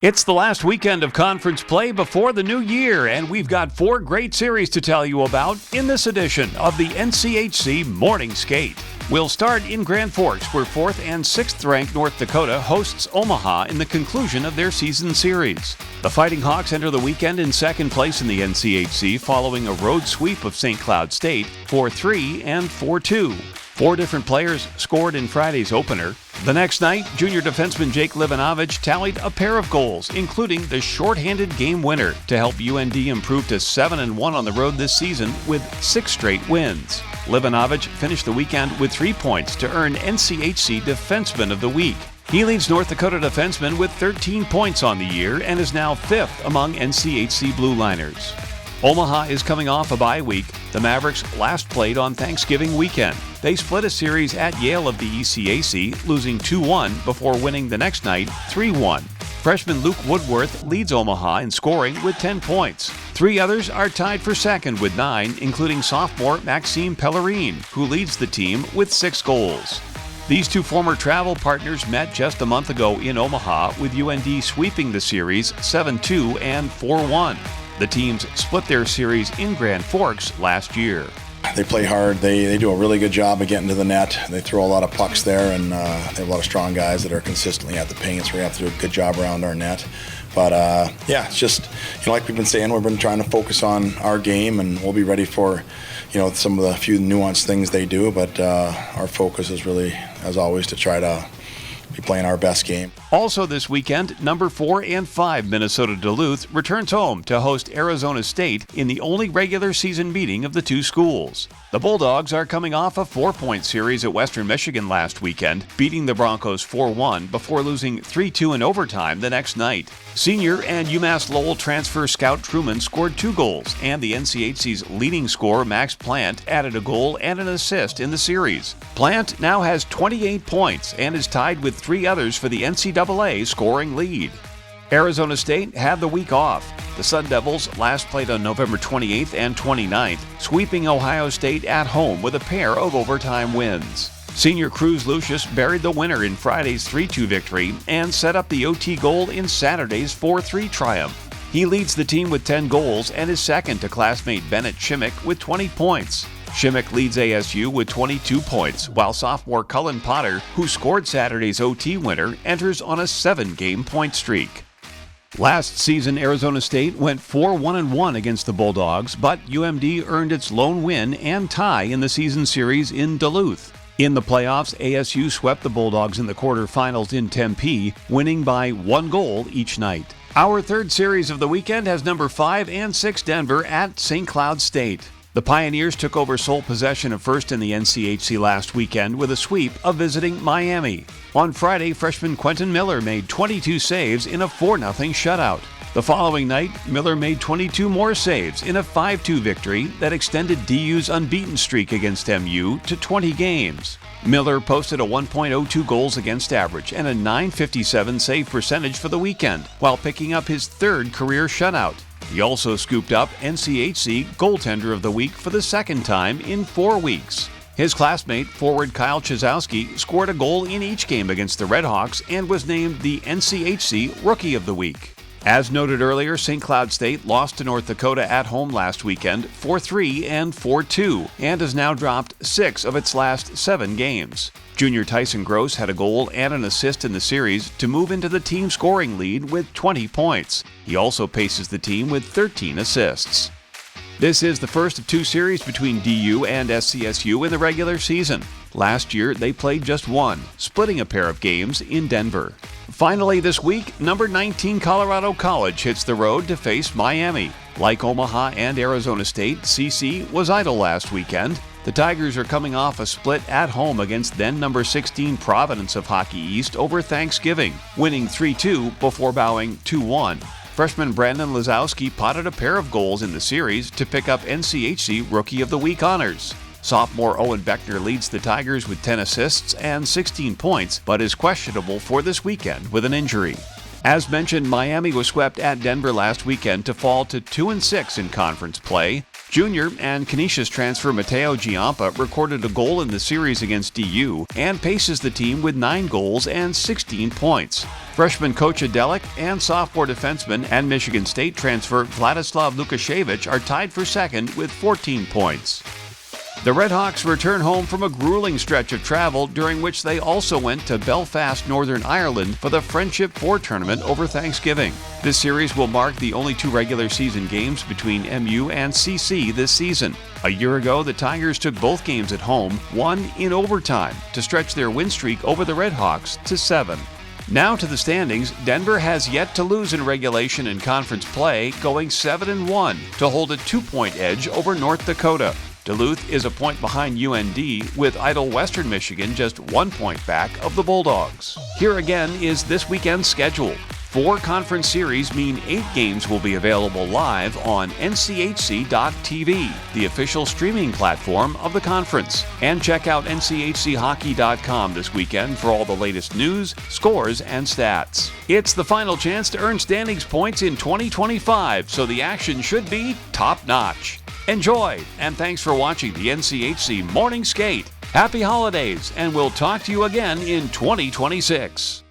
It's the last weekend of conference play before the new year, and we've got 4 great series to tell you about in this edition of the NCHC Morning Skate. We'll start in Grand Forks, where 4th and 6th ranked North Dakota hosts Omaha in the conclusion of their season series. The Fighting Hawks enter the weekend in second place in the NCHC following a road sweep of St. Cloud State 4-3 and 4-2. 4 different players scored in Friday's opener. The next night, junior defenseman Jake Livanovich tallied a pair of goals, including the shorthanded game winner, to help UND improve to 7-1 on the road this season with 6 straight wins. Livanovich finished the weekend with 3 points to earn NCHC Defenseman of the Week. He leads North Dakota defensemen with 13 points on the year and is now 5th among NCHC Blue Liners. Omaha is coming off a bye week. The Mavericks last played on Thanksgiving weekend. They split a series at Yale of the ECAC, losing 2-1 before winning the next night 3-1. Freshman Luke Woodworth leads Omaha in scoring with 10 points. 3 others are tied for second with 9, including sophomore Maxime Pellerine, who leads the team with 6 goals. These 2 former travel partners met just a month ago in Omaha, with UND sweeping the series 7-2 and 4-1. The teams split their series in Grand Forks last year. They play hard. They do a really good job of getting to the net. They throw a lot of pucks there, and they have a lot of strong guys that are consistently at the paint, so we have to do a good job around our net. But, it's just, like we've been saying, we've been trying to focus on our game, and we'll be ready for, some of the few nuanced things they do. But our focus is really, as always, to try to be playing our best game. Also this weekend, number 4 and 5 Minnesota Duluth returns home to host Arizona State in the only regular season meeting of the 2 schools. The Bulldogs are coming off a 4-point series at Western Michigan last weekend, beating the Broncos 4-1 before losing 3-2 in overtime the next night. Senior and UMass Lowell transfer Scout Truman scored 2 goals, and the NCHC's leading scorer Max Plant added a goal and an assist in the series. Plant now has 28 points and is tied with 3 others for the NCAA scoring lead. Arizona State had the week off. The Sun Devils last played on November 28th and 29th, sweeping Ohio State at home with a pair of overtime wins. Senior Cruz Lucius buried the winner in Friday's 3-2 victory and set up the OT goal in Saturday's 4-3 triumph. He leads the team with 10 goals and is second to classmate Bennett Shimmick with 20 points. Shimmick leads ASU with 22 points, while sophomore Cullen Potter, who scored Saturday's OT winner, enters on a 7-game point streak. Last season, Arizona State went 4-1-1 against the Bulldogs, but UMD earned its lone win and tie in the season series in Duluth. In the playoffs, ASU swept the Bulldogs in the quarterfinals in Tempe, winning by 1 goal each night. Our third series of the weekend has number 5 and 6 Denver at St. Cloud State. The Pioneers took over sole possession of first in the NCHC last weekend with a sweep of visiting Miami. On Friday, freshman Quentin Miller made 22 saves in a 4-0 shutout. The following night, Miller made 22 more saves in a 5-2 victory that extended DU's unbeaten streak against MU to 20 games. Miller posted a 1.02 goals against average and a .957 save percentage for the weekend, while picking up his 3rd career shutout. He also scooped up NCHC Goaltender of the Week for the 2nd time in 4 weeks. His classmate, forward Kyle Chizowski, scored a goal in each game against the Redhawks and was named the NCHC Rookie of the Week. As noted earlier, St. Cloud State lost to North Dakota at home last weekend 4-3 and 4-2 and has now dropped 6 of its last 7 games. Junior Tyson Gross had a goal and an assist in the series to move into the team scoring lead with 20 points. He also paces the team with 13 assists. This is the first of 2 series between DU and SCSU in the regular season. Last year, they played just 1, splitting a pair of games in Denver. Finally this week, number 19 Colorado College hits the road to face Miami. Like Omaha and Arizona State, CC was idle last weekend. The Tigers are coming off a split at home against then number 16 Providence of Hockey East over Thanksgiving, winning 3-2 before bowing 2-1. Freshman Brandon Lazowski potted a pair of goals in the series to pick up NCHC Rookie of the Week honors. Sophomore Owen Beckner leads the Tigers with 10 assists and 16 points, but is questionable for this weekend with an injury. As mentioned, Miami was swept at Denver last weekend to fall to 2-6 in conference play. Junior and Canisius transfer Mateo Giampa recorded a goal in the series against DU and paces the team with 9 goals and 16 points. Freshman Kocha Delic and sophomore defenseman and Michigan State transfer Vladislav Lukashevich are tied for second with 14 points. The Redhawks return home from a grueling stretch of travel during which they also went to Belfast, Northern Ireland for the Friendship 4 tournament over Thanksgiving. This series will mark the only 2 regular season games between MU and CC this season. A year ago, the Tigers took both games at home, won in overtime to stretch their win streak over the Redhawks to 7. Now to the standings, Denver has yet to lose in regulation and conference play, going 7-1 to hold a 2-point edge over North Dakota. Duluth is a point behind UND, with Idle Western Michigan just 1 point back of the Bulldogs. Here again is this weekend's schedule. 4 conference series mean 8 games will be available live on NCHC.TV, the official streaming platform of the conference. And check out NCHChockey.com this weekend for all the latest news, scores, and stats. It's the final chance to earn standings points in 2025, so the action should be top-notch. Enjoy, and thanks for watching the NCHC Morning Skate. Happy holidays, and we'll talk to you again in 2026.